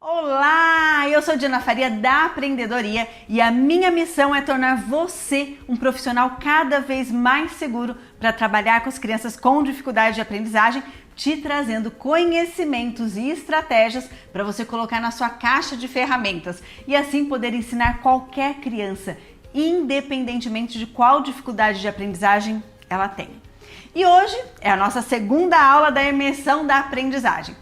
Olá, eu sou Diana Faria da Aprendedoria e a minha missão é tornar você um profissional cada vez mais seguro para trabalhar com as crianças com dificuldade de aprendizagem, te trazendo conhecimentos e estratégias para você colocar na sua caixa de ferramentas e assim poder ensinar qualquer criança, independentemente de qual dificuldade de aprendizagem ela tem. E hoje é a nossa segunda aula da imersão da aprendizagem.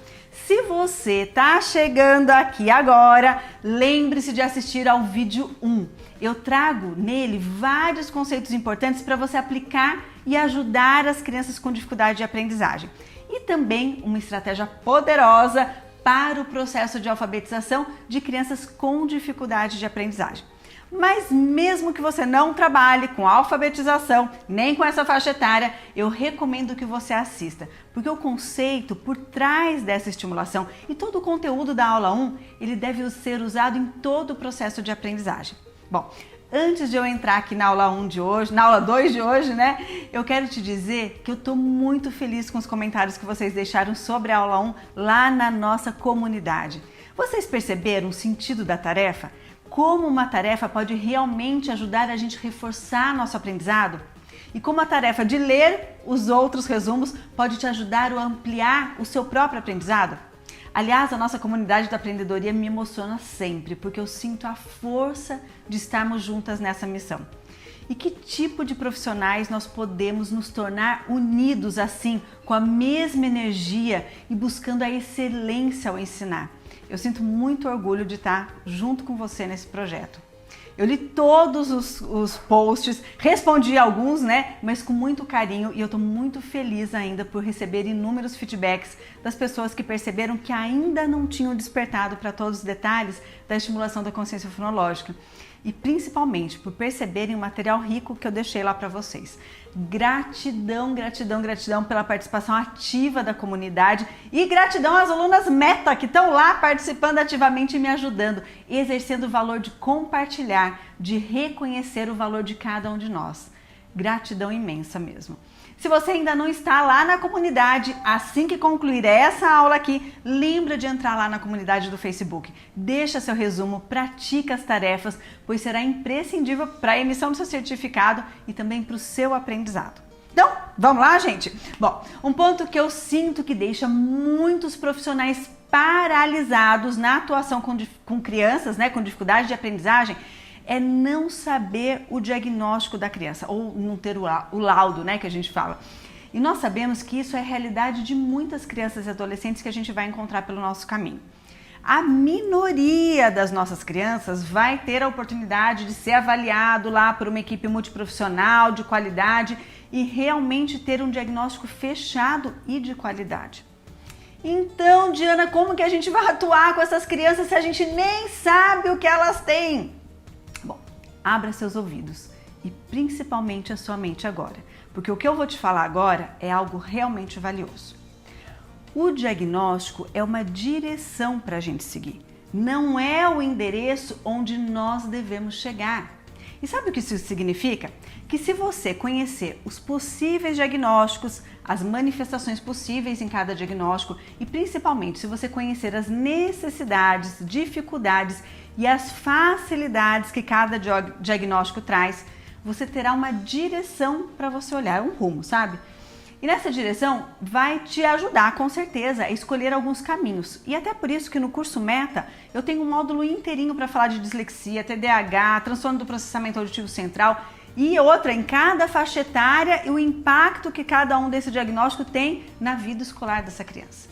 Se você está chegando aqui agora, lembre-se de assistir ao vídeo 1. Eu trago nele vários conceitos importantes para você aplicar e ajudar as crianças com dificuldade de aprendizagem. E também uma estratégia poderosa para o processo de alfabetização de crianças com dificuldade de aprendizagem. Mas mesmo que você não trabalhe com alfabetização, nem com essa faixa etária, eu recomendo que você assista, porque o conceito por trás dessa estimulação e todo o conteúdo da aula 1, ele deve ser usado em todo o processo de aprendizagem. Bom, antes de eu entrar aqui na aula 1 de hoje, na aula 2 de hoje, né, eu quero te dizer que eu estou muito feliz com os comentários que vocês deixaram sobre a aula 1 lá na nossa comunidade. Vocês perceberam o sentido da tarefa? Como uma tarefa pode realmente ajudar a gente a reforçar nosso aprendizado? E como a tarefa de ler os outros resumos pode te ajudar a ampliar o seu próprio aprendizado? Aliás, a nossa comunidade da aprendedoria me emociona sempre, porque eu sinto a força de estarmos juntas nessa missão. E que tipo de profissionais nós podemos nos tornar unidos assim, com a mesma energia e buscando a excelência ao ensinar? Eu sinto muito orgulho de estar junto com você nesse projeto. Eu li todos os posts, respondi alguns, né? Mas com muito carinho e eu estou muito feliz ainda por receber inúmeros feedbacks das pessoas que perceberam que ainda não tinham despertado para todos os detalhes da estimulação da consciência fonológica. E principalmente por perceberem o material rico que eu deixei lá para vocês. Gratidão, gratidão, gratidão pela participação ativa da comunidade e gratidão às alunas Meta que estão lá participando ativamente e me ajudando, exercendo o valor de compartilhar, de reconhecer o valor de cada um de nós. Gratidão imensa mesmo. Se você ainda não está lá na comunidade, assim que concluir essa aula aqui, lembra de entrar lá na comunidade do Facebook. Deixa seu resumo, pratica as tarefas, pois será imprescindível para a emissão do seu certificado e também para o seu aprendizado. Então, vamos lá, gente? Bom, um ponto que eu sinto que deixa muitos profissionais paralisados na atuação com crianças, né, com dificuldade de aprendizagem, é não saber o diagnóstico da criança, ou não ter o laudo, né, que a gente fala. E nós sabemos que isso é a realidade de muitas crianças e adolescentes que a gente vai encontrar pelo nosso caminho. A minoria das nossas crianças vai ter a oportunidade de ser avaliado lá por uma equipe multiprofissional de qualidade e realmente ter um diagnóstico fechado e de qualidade. Então, Diana, como que a gente vai atuar com essas crianças se a gente nem sabe o que elas têm? Bom, abra seus ouvidos e principalmente a sua mente agora, porque o que eu vou te falar agora é algo realmente valioso. O diagnóstico é uma direção para a gente seguir, não é o endereço onde nós devemos chegar. E sabe o que isso significa? Que se você conhecer os possíveis diagnósticos, as manifestações possíveis em cada diagnóstico e principalmente se você conhecer as necessidades, dificuldades e as facilidades que cada diagnóstico traz, você terá uma direção para você olhar, um rumo, sabe? E nessa direção vai te ajudar com certeza a escolher alguns caminhos. E até por isso que no curso Meta eu tenho um módulo inteirinho para falar de dislexia, TDAH, transtorno do processamento auditivo central e outra em cada faixa etária e o impacto que cada um desse diagnóstico tem na vida escolar dessa criança.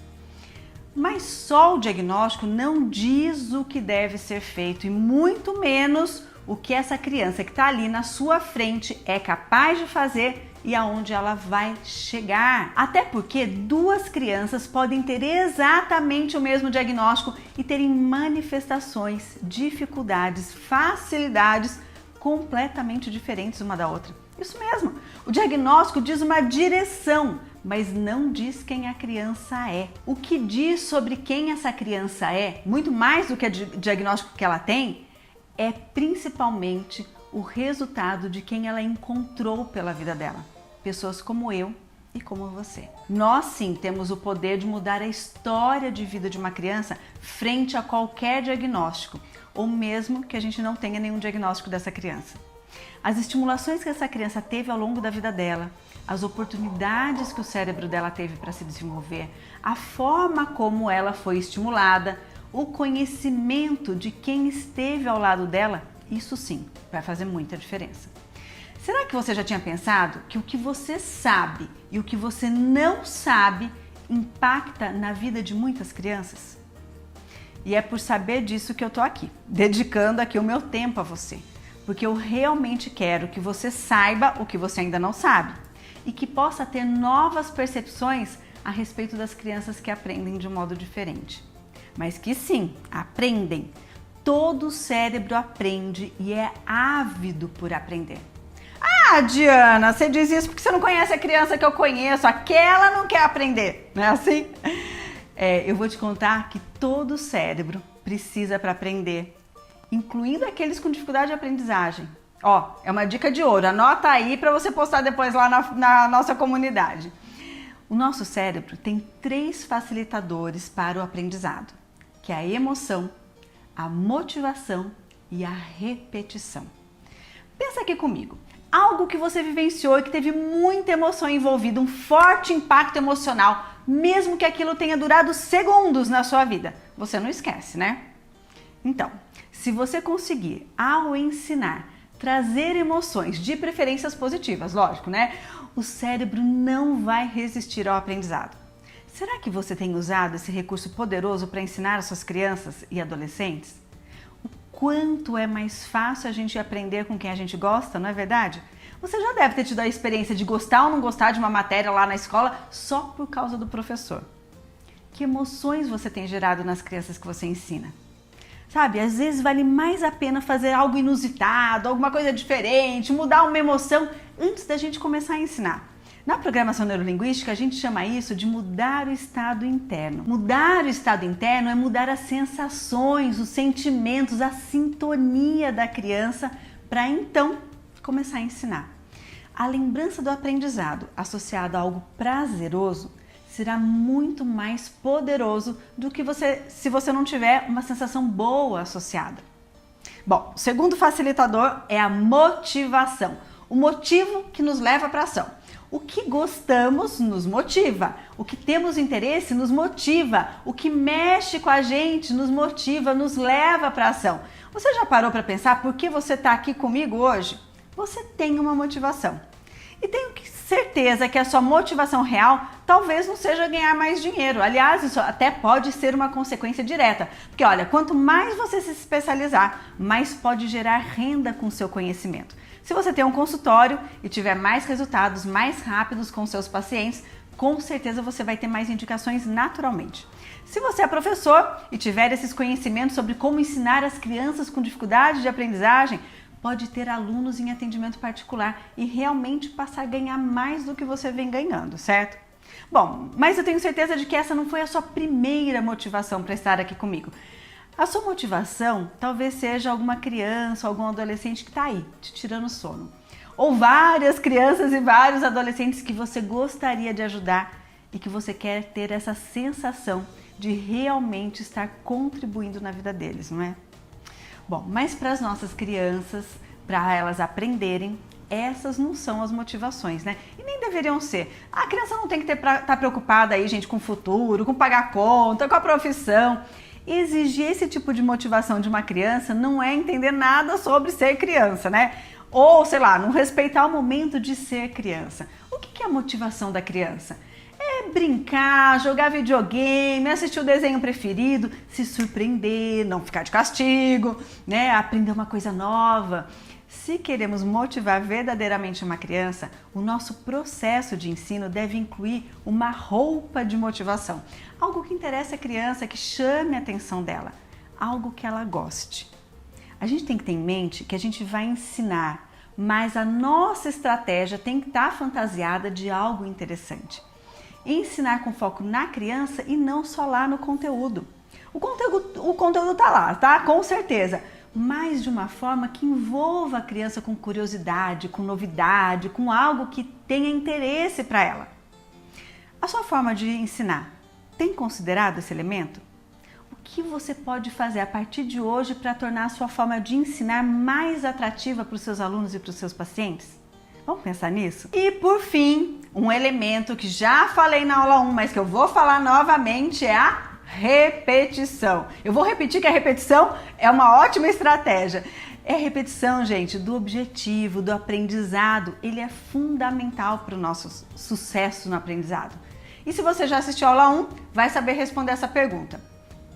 Mas só o diagnóstico não diz o que deve ser feito e muito menos o que essa criança que está ali na sua frente é capaz de fazer e aonde ela vai chegar. Até porque duas crianças podem ter exatamente o mesmo diagnóstico e terem manifestações, dificuldades, facilidades completamente diferentes uma da outra. Isso mesmo, o diagnóstico diz uma direção, mas não diz quem a criança é. O que diz sobre quem essa criança é, muito mais do que o diagnóstico que ela tem, é principalmente o resultado de quem ela encontrou pela vida dela. Pessoas como eu e como você. Nós sim temos o poder de mudar a história de vida de uma criança frente a qualquer diagnóstico, ou mesmo que a gente não tenha nenhum diagnóstico dessa criança. As estimulações que essa criança teve ao longo da vida dela, as oportunidades que o cérebro dela teve para se desenvolver, a forma como ela foi estimulada, o conhecimento de quem esteve ao lado dela, isso sim vai fazer muita diferença. Será que você já tinha pensado que o que você sabe e o que você não sabe impacta na vida de muitas crianças? E é por saber disso que eu tô aqui, dedicando aqui o meu tempo a você, porque eu realmente quero que você saiba o que você ainda não sabe e que possa ter novas percepções a respeito das crianças que aprendem de um modo diferente. Mas que sim, aprendem. Todo cérebro aprende e é ávido por aprender. Ah, Diana, você diz isso porque você não conhece a criança que eu conheço, aquela não quer aprender, não é assim? Eu vou te contar que todo cérebro precisa para aprender, incluindo aqueles com dificuldade de aprendizagem. Ó, é uma dica de ouro, anota aí para você postar depois lá na nossa comunidade. O nosso cérebro tem 3 facilitadores para o aprendizado, que é a emoção, a motivação e a repetição. Pensa aqui comigo. Algo que você vivenciou e que teve muita emoção envolvida, um forte impacto emocional, mesmo que aquilo tenha durado segundos na sua vida. Você não esquece, né? Então, se você conseguir, ao ensinar, trazer emoções, de preferências positivas, lógico, né? O cérebro não vai resistir ao aprendizado. Será que você tem usado esse recurso poderoso para ensinar as suas crianças e adolescentes? Quanto é mais fácil a gente aprender com quem a gente gosta, não é verdade? Você já deve ter tido a experiência de gostar ou não gostar de uma matéria lá na escola só por causa do professor. Que emoções você tem gerado nas crianças que você ensina? Sabe, às vezes vale mais a pena fazer algo inusitado, alguma coisa diferente, mudar uma emoção antes da gente começar a ensinar. Na programação neurolinguística, a gente chama isso de mudar o estado interno. Mudar o estado interno é mudar as sensações, os sentimentos, a sintonia da criança para então começar a ensinar. A lembrança do aprendizado associada a algo prazeroso será muito mais poderoso do que se você não tiver uma sensação boa associada. Bom, o segundo facilitador é a motivação, o motivo que nos leva para a ação. O que gostamos nos motiva, o que temos interesse nos motiva, o que mexe com a gente nos motiva, nos leva para a ação. Você já parou para pensar por que você está aqui comigo hoje? Você tem uma motivação. E tenho certeza que a sua motivação real talvez não seja ganhar mais dinheiro. Aliás, isso até pode ser uma consequência direta. Porque olha, quanto mais você se especializar, mais pode gerar renda com o seu conhecimento. Se você tem um consultório e tiver mais resultados mais rápidos com seus pacientes, com certeza você vai ter mais indicações naturalmente. Se você é professor e tiver esses conhecimentos sobre como ensinar as crianças com dificuldade de aprendizagem, pode ter alunos em atendimento particular e realmente passar a ganhar mais do que você vem ganhando, certo? Bom, mas eu tenho certeza de que essa não foi a sua primeira motivação para estar aqui comigo. A sua motivação talvez seja alguma criança, algum adolescente que está aí, te tirando sono. Ou várias crianças e vários adolescentes que você gostaria de ajudar e que você quer ter essa sensação de realmente estar contribuindo na vida deles, não é? Bom, mas para as nossas crianças, para elas aprenderem, essas não são as motivações, né? E nem deveriam ser. A criança não tem que estar preocupada aí, gente, com o futuro, com pagar conta, com a profissão. Exigir esse tipo de motivação de uma criança não é entender nada sobre ser criança, né? Ou, sei lá, não respeitar o momento de ser criança. O que é a motivação da criança? É brincar, jogar videogame, assistir o desenho preferido, se surpreender, não ficar de castigo, né? Aprender uma coisa nova. Se queremos motivar verdadeiramente uma criança, o nosso processo de ensino deve incluir uma roupa de motivação. Algo que interessa a criança, que chame a atenção dela. Algo que ela goste. A gente tem que ter em mente que a gente vai ensinar, mas a nossa estratégia tem que estar fantasiada de algo interessante. Ensinar com foco na criança e não só lá no conteúdo. O conteúdo tá lá, tá? Com certeza. Mas de uma forma que envolva a criança com curiosidade, com novidade, com algo que tenha interesse para ela. A sua forma de ensinar tem considerado esse elemento? O que você pode fazer a partir de hoje para tornar a sua forma de ensinar mais atrativa para os seus alunos e para os seus pacientes? Vamos pensar nisso? E por fim, um elemento que já falei na aula 1, mas que eu vou falar novamente é a repetição. Eu vou repetir que a repetição é uma ótima estratégia. É repetição, gente, do objetivo, do aprendizado. Ele é fundamental para o nosso sucesso no aprendizado. E se você já assistiu a aula 1, vai saber responder essa pergunta.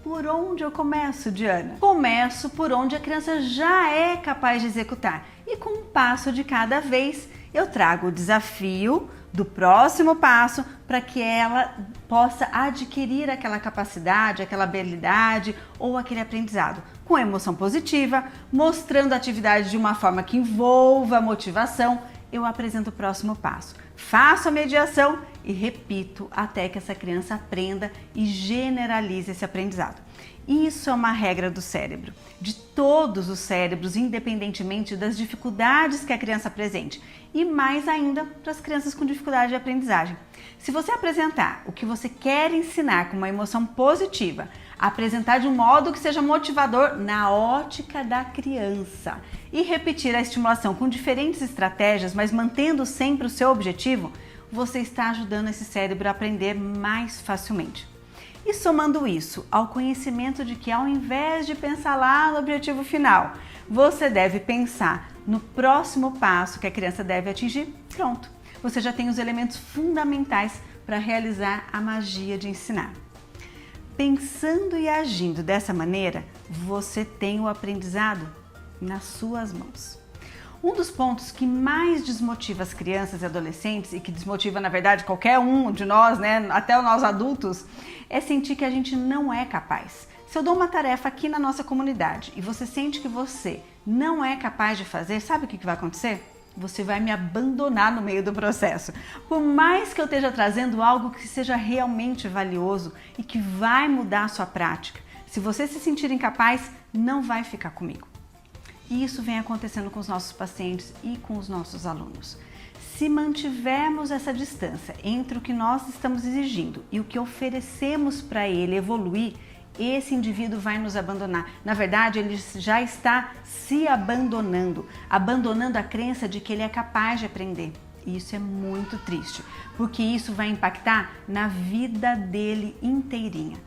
Por onde eu começo, Diana? Começo por onde a criança já é capaz de executar. E com um passo de cada vez, eu trago o desafio do próximo passo para que ela possa adquirir aquela capacidade, aquela habilidade ou aquele aprendizado. Com emoção positiva, mostrando a atividade de uma forma que envolva a motivação, eu apresento o próximo passo. Faço a mediação e repito até que essa criança aprenda e generalize esse aprendizado. Isso é uma regra do cérebro, de todos os cérebros, independentemente das dificuldades que a criança apresente, e mais ainda para as crianças com dificuldade de aprendizagem. Se você apresentar o que você quer ensinar com uma emoção positiva, apresentar de um modo que seja motivador na ótica da criança e repetir a estimulação com diferentes estratégias, mas mantendo sempre o seu objetivo, você está ajudando esse cérebro a aprender mais facilmente. E somando isso ao conhecimento de que ao invés de pensar lá no objetivo final, você deve pensar no próximo passo que a criança deve atingir, pronto. Você já tem os elementos fundamentais para realizar a magia de ensinar. Pensando e agindo dessa maneira, você tem o aprendizado nas suas mãos. Um dos pontos que mais desmotiva as crianças e adolescentes, e que desmotiva, na verdade, qualquer um de nós, né, até nós adultos, é sentir que a gente não é capaz. Se eu dou uma tarefa aqui na nossa comunidade e você sente que você não é capaz de fazer, sabe o que vai acontecer? Você vai me abandonar no meio do processo. Por mais que eu esteja trazendo algo que seja realmente valioso e que vai mudar a sua prática, se você se sentir incapaz, não vai ficar comigo. E isso vem acontecendo com os nossos pacientes e com os nossos alunos. Se mantivermos essa distância entre o que nós estamos exigindo e o que oferecemos para ele evoluir, esse indivíduo vai nos abandonar. Na verdade, ele já está se abandonando a crença de que ele é capaz de aprender. E isso é muito triste, porque isso vai impactar na vida dele inteirinha.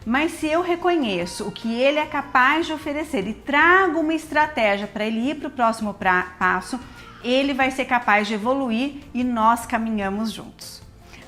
Mas se eu reconheço o que ele é capaz de oferecer e trago uma estratégia para ele ir para o próximo passo, ele vai ser capaz de evoluir e nós caminhamos juntos.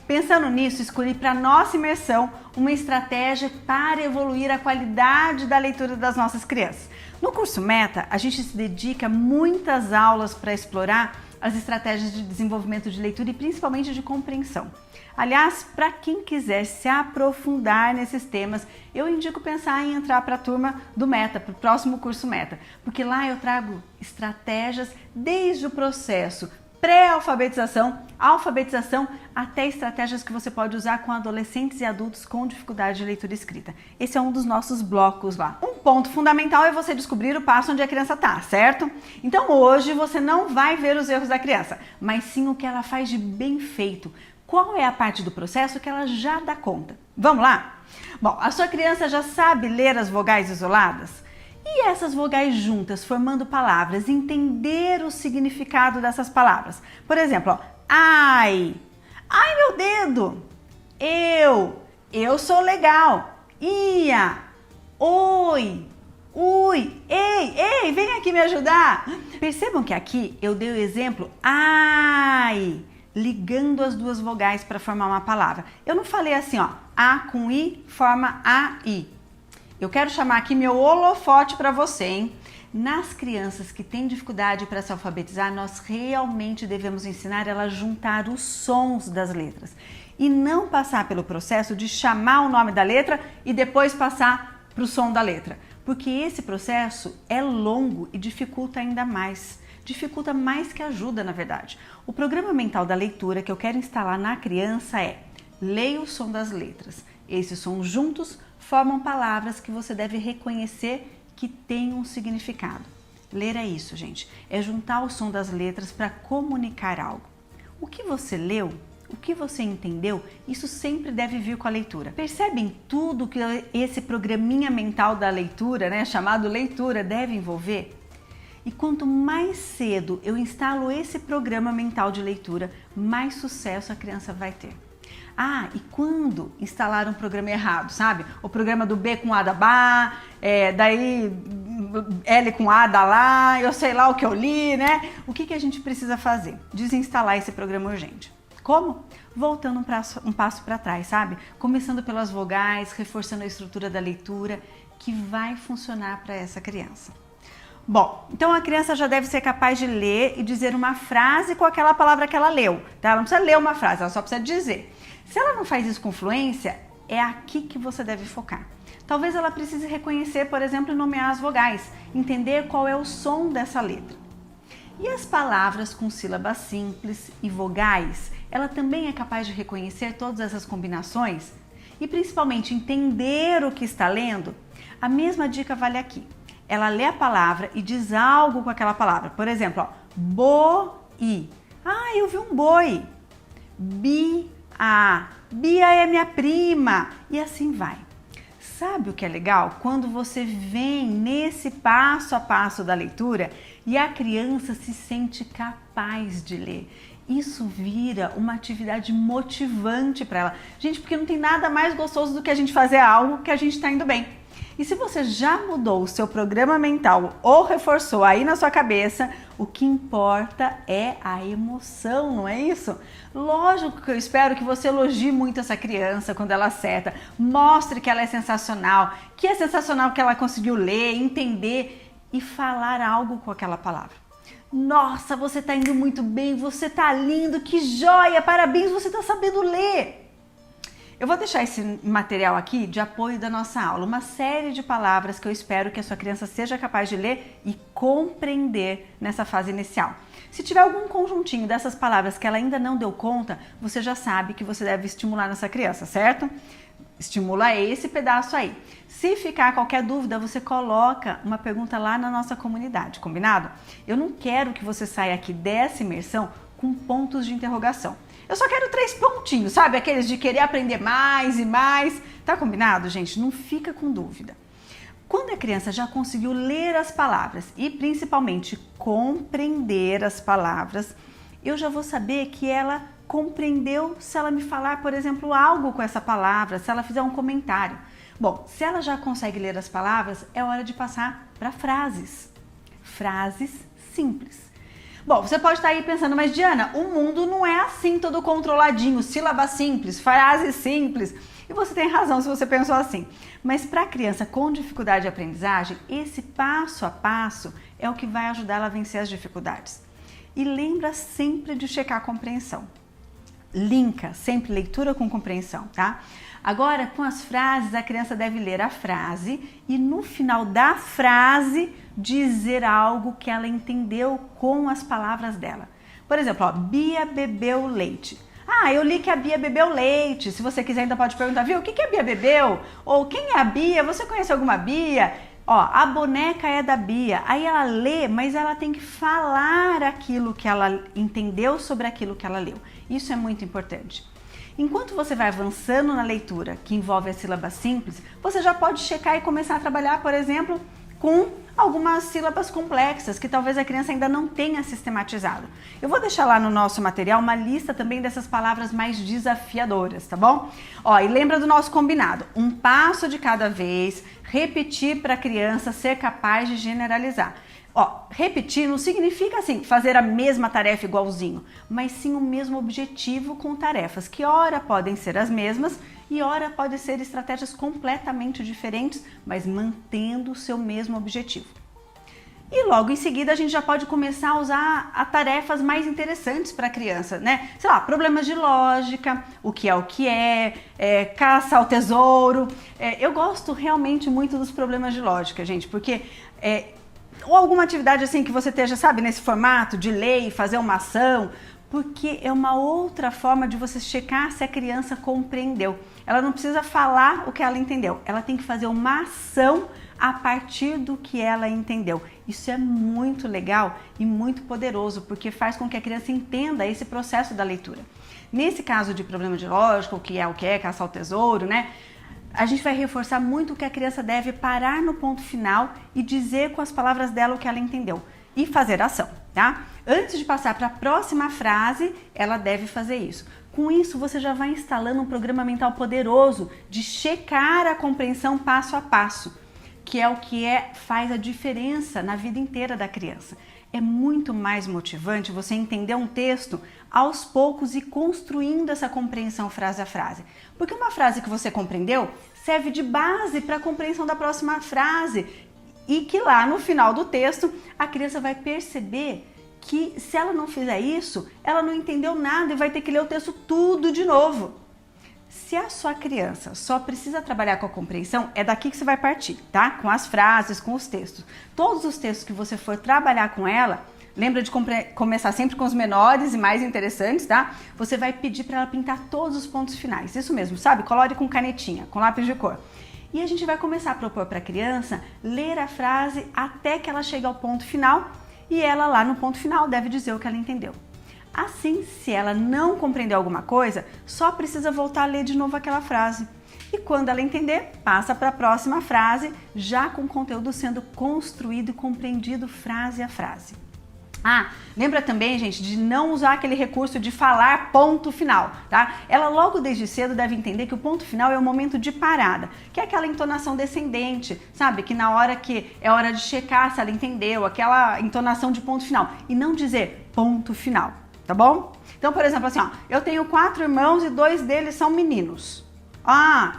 Pensando nisso, escolhi para nossa imersão uma estratégia para evoluir a qualidade da leitura das nossas crianças. No curso Meta, a gente se dedica a muitas aulas para explorar as estratégias de desenvolvimento de leitura e principalmente de compreensão. Aliás, para quem quiser se aprofundar nesses temas, eu indico pensar em entrar para a turma do Meta, para o próximo curso Meta, porque lá eu trago estratégias desde o processo pré-alfabetização, alfabetização, até estratégias que você pode usar com adolescentes e adultos com dificuldade de leitura e escrita. Esse é um dos nossos blocos lá. Um ponto fundamental é você descobrir o passo onde a criança está, certo? Então hoje você não vai ver os erros da criança, mas sim o que ela faz de bem feito. Qual é a parte do processo que ela já dá conta? Vamos lá? Bom, a sua criança já sabe ler as vogais isoladas? E essas vogais juntas, formando palavras, entender o significado dessas palavras. Por exemplo, ó, ai meu dedo, eu sou legal, ia, oi, ui, ei, vem aqui me ajudar. Percebam que aqui eu dei o exemplo ai, ligando as duas vogais para formar uma palavra. Eu não falei assim, ó, a com i forma ai. Eu quero chamar aqui meu holofote para você, hein? Nas crianças que têm dificuldade para se alfabetizar, nós realmente devemos ensinar ela a juntar os sons das letras e não passar pelo processo de chamar o nome da letra e depois passar para o som da letra, porque esse processo é longo e dificulta ainda mais. Dificulta mais que ajuda, na verdade. O programa mental da leitura que eu quero instalar na criança é: leia o som das letras. Esses sons juntos formam palavras que você deve reconhecer que têm um significado. Ler é isso, gente. É juntar o som das letras para comunicar algo. O que você leu, O que você entendeu, isso sempre deve vir com a leitura. Percebem tudo que esse programinha mental da leitura, né, chamado leitura, deve envolver? E quanto mais cedo eu instalo esse programa mental de leitura, mais sucesso a criança vai ter. Ah, e quando instalar um programa errado, sabe? O programa do B com A da Bá, daí L com A da Lá, eu sei lá o que eu li, né? O que a gente precisa fazer? Desinstalar esse programa urgente. Como? Voltando um passo para trás, sabe? Começando pelas vogais, reforçando a estrutura da leitura, que vai funcionar para essa criança. Bom, então a criança já deve ser capaz de ler e dizer uma frase com aquela palavra que ela leu, tá? Ela não precisa ler uma frase, ela só precisa dizer. Se ela não faz isso com fluência, é aqui que você deve focar. Talvez ela precise reconhecer, por exemplo, e nomear as vogais, entender qual é o som dessa letra. E as palavras com sílabas simples e vogais, ela também é capaz de reconhecer todas essas combinações e principalmente entender o que está lendo? A mesma dica vale aqui. Ela lê a palavra e diz algo com aquela palavra. Por exemplo, ó, boi. Ah, eu vi um boi. Bia. Bia é minha prima. E assim vai. Sabe o que é legal? Quando você vem nesse passo a passo da leitura e a criança se sente capaz de ler. Isso vira uma atividade motivante para ela. Gente, porque não tem nada mais gostoso do que a gente fazer algo que a gente está indo bem. E se você já mudou o seu programa mental ou reforçou aí na sua cabeça, o que importa é a emoção, não é isso? Lógico que eu espero que você elogie muito essa criança quando ela acerta, mostre que ela é sensacional que ela conseguiu ler, entender e falar algo com aquela palavra. Nossa, você está indo muito bem, você está lindo, que joia, parabéns, você está sabendo ler. Eu vou deixar esse material aqui de apoio da nossa aula, uma série de palavras que eu espero que a sua criança seja capaz de ler e compreender nessa fase inicial. Se tiver algum conjuntinho dessas palavras que ela ainda não deu conta, você já sabe que você deve estimular nessa criança, certo? Estimula esse pedaço aí. Se ficar qualquer dúvida, você coloca uma pergunta lá na nossa comunidade, combinado? Eu não quero que você saia aqui dessa imersão com pontos de interrogação. Eu só quero 3 pontinhos, sabe? Aqueles de querer aprender mais e mais. Tá combinado, gente? Não fica com dúvida. Quando a criança já conseguiu ler as palavras e principalmente compreender as palavras, eu já vou saber que ela compreendeu se ela me falar, por exemplo, algo com essa palavra, se ela fizer um comentário. Bom, se ela já consegue ler as palavras, é hora de passar para frases. Frases simples. Bom, você pode estar aí pensando, mas Diana, o mundo não é assim todo controladinho, sílabas simples, frases simples. E você tem razão se você pensou assim. Mas para a criança com dificuldade de aprendizagem, esse passo a passo é o que vai ajudar ela a vencer as dificuldades. E lembra sempre de checar a compreensão. Linka sempre leitura com compreensão, tá? Agora, com as frases, a criança deve ler a frase e no final da frase dizer algo que ela entendeu com as palavras dela. Por exemplo, ó, Bia bebeu leite. Ah, eu li que a Bia bebeu leite. Se você quiser, ainda pode perguntar, viu, o que a Bia bebeu? Ou quem é a Bia? Você conhece alguma Bia? Ó, a boneca é da Bia. Aí ela lê, mas ela tem que falar aquilo que ela entendeu sobre aquilo que ela leu. Isso é muito importante. Enquanto você vai avançando na leitura, que envolve a sílaba simples, você já pode checar e começar a trabalhar, por exemplo, com algumas sílabas complexas que talvez a criança ainda não tenha sistematizado. Eu vou deixar lá no nosso material uma lista também dessas palavras mais desafiadoras, tá bom? Ó, e lembra do nosso combinado, um passo de cada vez, repetir para a criança ser capaz de generalizar. Ó, repetir não significa assim fazer a mesma tarefa igualzinho, mas sim o mesmo objetivo com tarefas que ora podem ser as mesmas e ora podem ser estratégias completamente diferentes, mas mantendo o seu mesmo objetivo. E logo em seguida a gente já pode começar a usar tarefas mais interessantes para a criança, né? Sei lá, problemas de lógica, o que é, caça ao tesouro. Eu gosto realmente muito dos problemas de lógica, gente, porque ou alguma atividade assim que você esteja, sabe, nesse formato de ler e fazer uma ação, porque é uma outra forma de você checar se a criança compreendeu. Ela não precisa falar o que ela entendeu, ela tem que fazer uma ação a partir do que ela entendeu. Isso é muito legal e muito poderoso, porque faz com que a criança entenda esse processo da leitura. Nesse caso de problema de lógica, o que é, caçar o tesouro, né? A gente vai reforçar muito que a criança deve parar no ponto final e dizer com as palavras dela o que ela entendeu e fazer ação, tá? Antes de passar para a próxima frase, ela deve fazer isso. Com isso, você já vai instalando um programa mental poderoso de checar a compreensão passo a passo, que é o que faz a diferença na vida inteira da criança. É muito mais motivante você entender um texto aos poucos e construindo essa compreensão frase a frase. Porque uma frase que você compreendeu serve de base para a compreensão da próxima frase e que lá no final do texto a criança vai perceber que se ela não fizer isso, ela não entendeu nada e vai ter que ler o texto tudo de novo. Se a sua criança só precisa trabalhar com a compreensão, é daqui que você vai partir, tá? Com as frases, com os textos. Todos os textos que você for trabalhar com ela, lembra de começar sempre com os menores e mais interessantes, tá? Você vai pedir para ela pintar todos os pontos finais. Isso mesmo, sabe? Colore com canetinha, com lápis de cor. E a gente vai começar a propor para a criança ler a frase até que ela chegue ao ponto final e ela lá no ponto final deve dizer o que ela entendeu. Assim, se ela não compreendeu alguma coisa, só precisa voltar a ler de novo aquela frase. E quando ela entender, passa para a próxima frase, já com o conteúdo sendo construído e compreendido frase a frase. Lembra também, gente, de não usar aquele recurso de falar ponto final, tá? Ela logo desde cedo deve entender que o ponto final é o momento de parada, que é aquela entonação descendente, sabe? Que na hora que é hora de checar se ela entendeu, aquela entonação de ponto final, e não dizer ponto final, tá bom? Então, por exemplo, assim, ó, eu tenho 4 irmãos e 2 deles são meninos.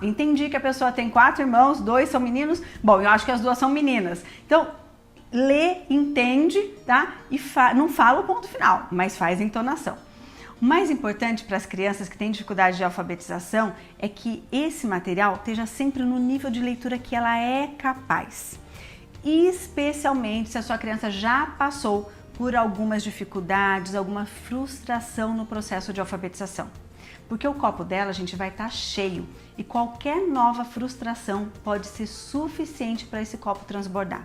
Entendi que a pessoa tem 4 irmãos, 2 são meninos, bom, eu acho que as 2 são meninas. Então, lê, entende, tá? E não fala o ponto final, mas faz a entonação. O mais importante para as crianças que têm dificuldade de alfabetização é que esse material esteja sempre no nível de leitura que ela é capaz. Especialmente se a sua criança já passou por algumas dificuldades, alguma frustração no processo de alfabetização. Porque o copo dela, gente, vai estar cheio e qualquer nova frustração pode ser suficiente para esse copo transbordar.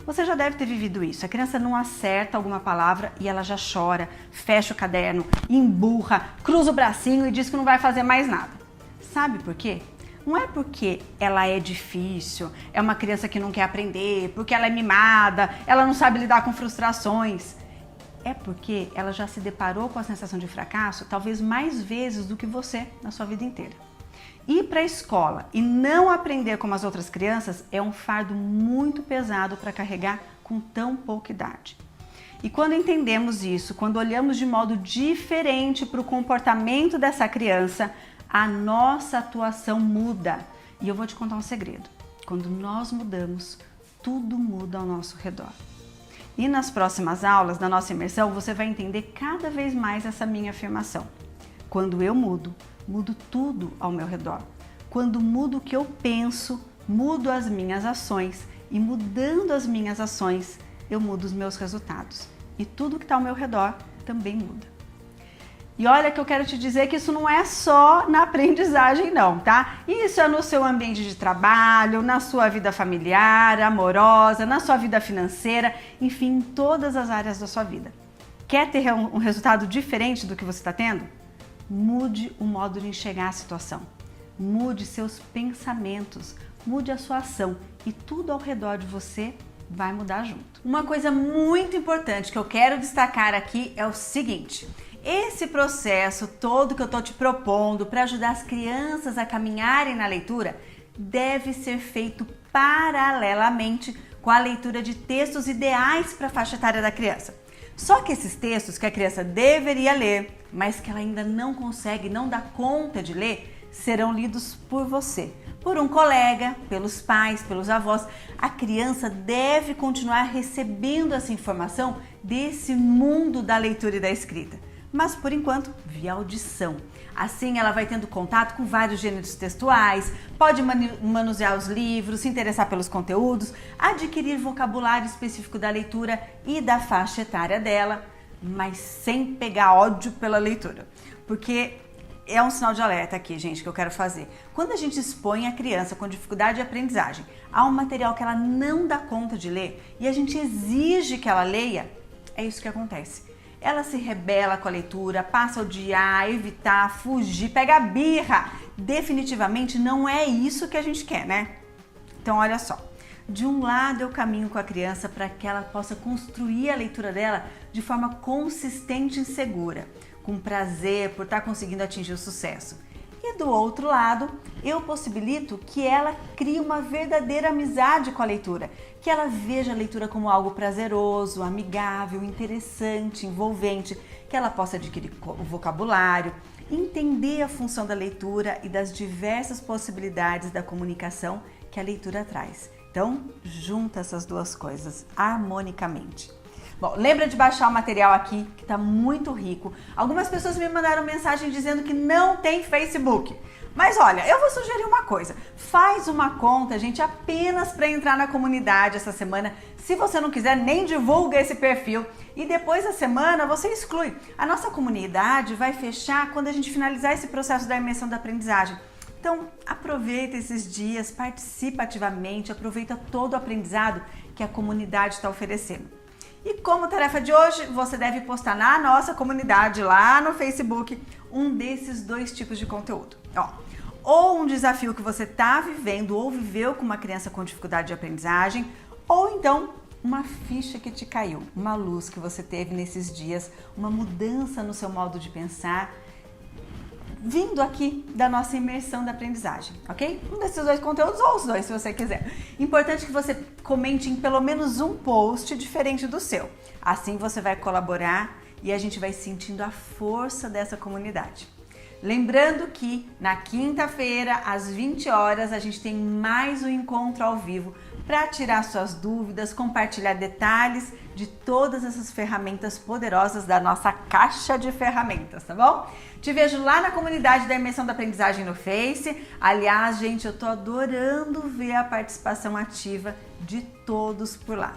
Você já deve ter vivido isso. A criança não acerta alguma palavra e ela já chora, fecha o caderno, emburra, cruza o bracinho e diz que não vai fazer mais nada. Sabe por quê? Não é porque ela é difícil, é uma criança que não quer aprender, porque ela é mimada, ela não sabe lidar com frustrações. É porque ela já se deparou com a sensação de fracasso talvez mais vezes do que você na sua vida inteira. Ir para a escola e não aprender como as outras crianças é um fardo muito pesado para carregar com tão pouca idade. E quando entendemos isso, quando olhamos de modo diferente para o comportamento dessa criança, a nossa atuação muda. E eu vou te contar um segredo. Quando nós mudamos, tudo muda ao nosso redor. E nas próximas aulas da nossa imersão, você vai entender cada vez mais essa minha afirmação. Quando eu mudo, mudo tudo ao meu redor. Quando mudo o que eu penso, mudo as minhas ações. E mudando as minhas ações, eu mudo os meus resultados. E tudo que está ao meu redor também muda. E olha que eu quero te dizer que isso não é só na aprendizagem não, tá? Isso é no seu ambiente de trabalho, na sua vida familiar, amorosa, na sua vida financeira, enfim, em todas as áreas da sua vida. Quer ter um resultado diferente do que você está tendo? Mude o modo de enxergar a situação. Mude seus pensamentos, mude a sua ação e tudo ao redor de você vai mudar junto. Uma coisa muito importante que eu quero destacar aqui é o seguinte: esse processo todo que eu estou te propondo para ajudar as crianças a caminharem na leitura deve ser feito paralelamente com a leitura de textos ideais para a faixa etária da criança. Só que esses textos que a criança deveria ler, mas que ela ainda não consegue, não dá conta de ler, serão lidos por você, por um colega, pelos pais, pelos avós. A criança deve continuar recebendo essa informação desse mundo da leitura e da escrita, mas por enquanto via audição. Assim ela vai tendo contato com vários gêneros textuais, pode manusear os livros, se interessar pelos conteúdos, adquirir vocabulário específico da leitura e da faixa etária dela, mas sem pegar ódio pela leitura. Porque é um sinal de alerta aqui, gente, que eu quero fazer. Quando a gente expõe a criança com dificuldade de aprendizagem a um material que ela não dá conta de ler e a gente exige que ela leia, é isso que acontece. Ela se rebela com a leitura, passa a odiar, evitar, fugir, pega a birra. Definitivamente não é isso que a gente quer, né? Então, olha só. De um lado, eu caminho com a criança para que ela possa construir a leitura dela de forma consistente e segura, com prazer por estar conseguindo atingir o sucesso. E do outro lado, eu possibilito que ela crie uma verdadeira amizade com a leitura, que ela veja a leitura como algo prazeroso, amigável, interessante, envolvente, que ela possa adquirir o vocabulário, entender a função da leitura e das diversas possibilidades da comunicação que a leitura traz. Então, junta essas duas coisas harmonicamente. Bom, lembra de baixar o material aqui, que está muito rico. Algumas pessoas me mandaram mensagem dizendo que não tem Facebook. Mas olha, eu vou sugerir uma coisa. Faz uma conta, gente, apenas para entrar na comunidade essa semana. Se você não quiser, nem divulga esse perfil. E depois da semana, você exclui. A nossa comunidade vai fechar quando a gente finalizar esse processo da imersão da aprendizagem. Então, aproveita esses dias, participa ativamente, aproveita todo o aprendizado que a comunidade está oferecendo. E como tarefa de hoje, você deve postar na nossa comunidade, lá no Facebook, um desses dois tipos de conteúdo. Ou um desafio que você está vivendo ou viveu com uma criança com dificuldade de aprendizagem, ou então uma ficha que te caiu, uma luz que você teve nesses dias, uma mudança no seu modo de pensar, vindo aqui da nossa imersão da aprendizagem, ok? Um desses dois conteúdos ou os dois, se você quiser. Importante que você comente em pelo menos um post diferente do seu. Assim você vai colaborar e a gente vai sentindo a força dessa comunidade. Lembrando que na quinta-feira, às 20 horas, a gente tem mais um encontro ao vivo para tirar suas dúvidas, compartilhar detalhes de todas essas ferramentas poderosas da nossa caixa de ferramentas, tá bom? Te vejo lá na comunidade da imersão da aprendizagem no Face. Aliás, gente, eu tô adorando ver a participação ativa de todos por lá.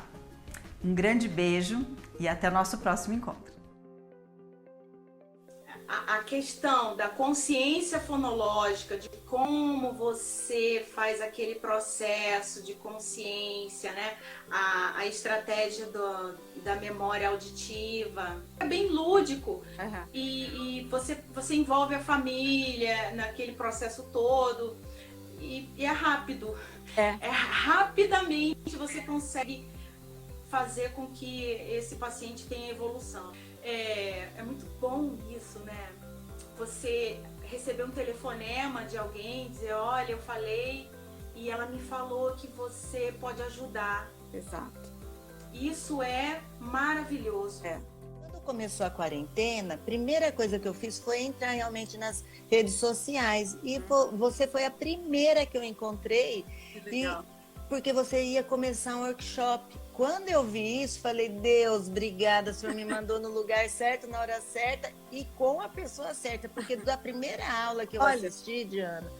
Um grande beijo e até o nosso próximo encontro. A questão da consciência fonológica, de como você faz aquele processo de consciência, né? A estratégia da memória auditiva, é bem lúdico. E você envolve a família naquele processo todo e é rápido. Rapidamente você consegue fazer com que esse paciente tenha evolução. É muito bom isso, né? Você receber um telefonema de alguém, dizer, olha, eu falei e ela me falou que você pode ajudar. Exato. Isso é maravilhoso. Quando começou a quarentena, a primeira coisa que eu fiz foi entrar realmente nas redes sociais. E você foi a primeira que eu encontrei. Que legal. Porque você ia começar um workshop. Quando eu vi isso, falei, Deus, obrigada, o Senhor me mandou no lugar certo, na hora certa e com a pessoa certa. Porque da primeira aula que eu assisti, Diana,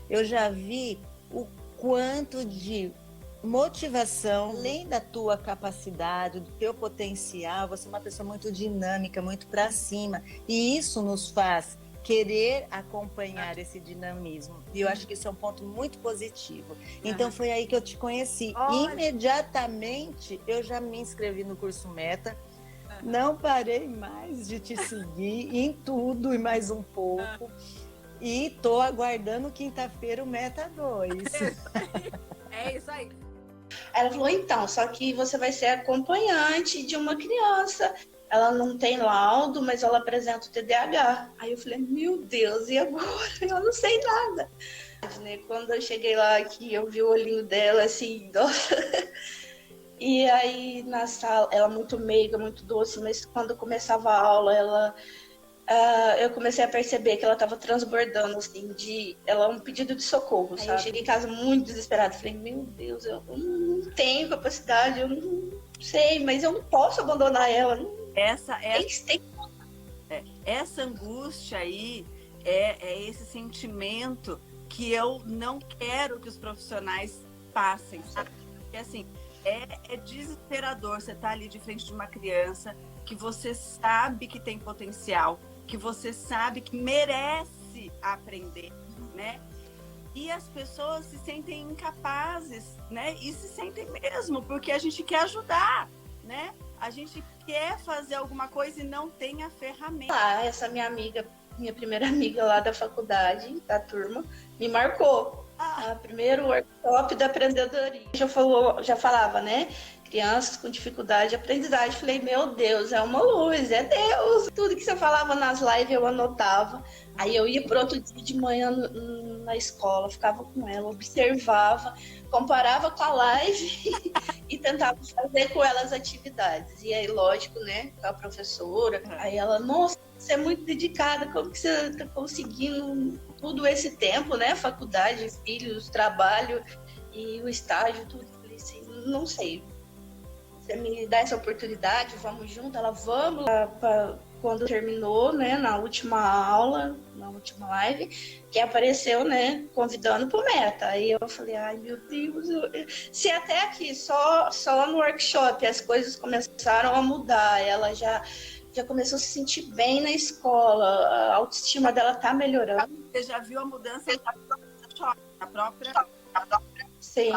eu já vi o quanto de motivação, além da tua capacidade, do teu potencial, você é uma pessoa muito dinâmica, muito para cima. E isso nos faz querer acompanhar esse dinamismo. E eu acho que isso é um ponto muito positivo. Então foi aí que eu te conheci. Imediatamente eu já me inscrevi no curso Meta. Não parei mais de te seguir em tudo e mais um pouco. E tô aguardando quinta-feira o Meta 2. É isso aí. Ela falou, então, só que você vai ser acompanhante de uma criança. Ela não tem laudo, mas ela apresenta o TDAH. Aí eu falei, meu Deus, e agora? Eu não sei nada. Quando eu cheguei lá, que eu vi o olhinho dela, assim, nossa. E aí, na sala, ela muito meiga, muito doce, mas quando começava a aula, eu comecei a perceber que ela estava transbordando, assim, um pedido de socorro, sabe? Eu cheguei em casa muito desesperada. Falei, meu Deus, eu não tenho capacidade, eu não sei, mas eu não posso abandonar ela. Essa angústia aí é esse sentimento que eu não quero que os profissionais passem, sabe? Porque assim, é desesperador você estar ali de frente de uma criança que você sabe que tem potencial, que você sabe que merece a aprender, né? E as pessoas se sentem incapazes, né? E se sentem mesmo, porque a gente quer ajudar, né? A gente quer fazer alguma coisa e não tem a ferramenta. Essa minha amiga, minha primeira amiga lá da faculdade, da turma, me marcou. A primeiro workshop da empreendedoria. Já falava, né? Crianças com dificuldade de aprendizagem. Falei, meu Deus, é uma luz, é Deus. Tudo que você falava nas lives eu anotava. Aí eu ia para outro dia de manhã na escola, ficava com ela, observava, comparava com a live e tentava fazer com ela as atividades. E aí, lógico, né, com a professora, aí ela, nossa, você é muito dedicada, como que você está conseguindo tudo esse tempo, né, faculdade, filhos, trabalho e o estágio, tudo. Eu falei assim, não sei, você me dá essa oportunidade, vamos junto? Ela, vamos. Quando terminou, né, na última aula, na última live, que apareceu, né, convidando pro Meta. Aí eu falei, ai meu Deus, se até aqui, só no workshop as coisas começaram a mudar, ela já começou a se sentir bem na escola, a autoestima dela tá melhorando. Você já viu a mudança na própria... Sim.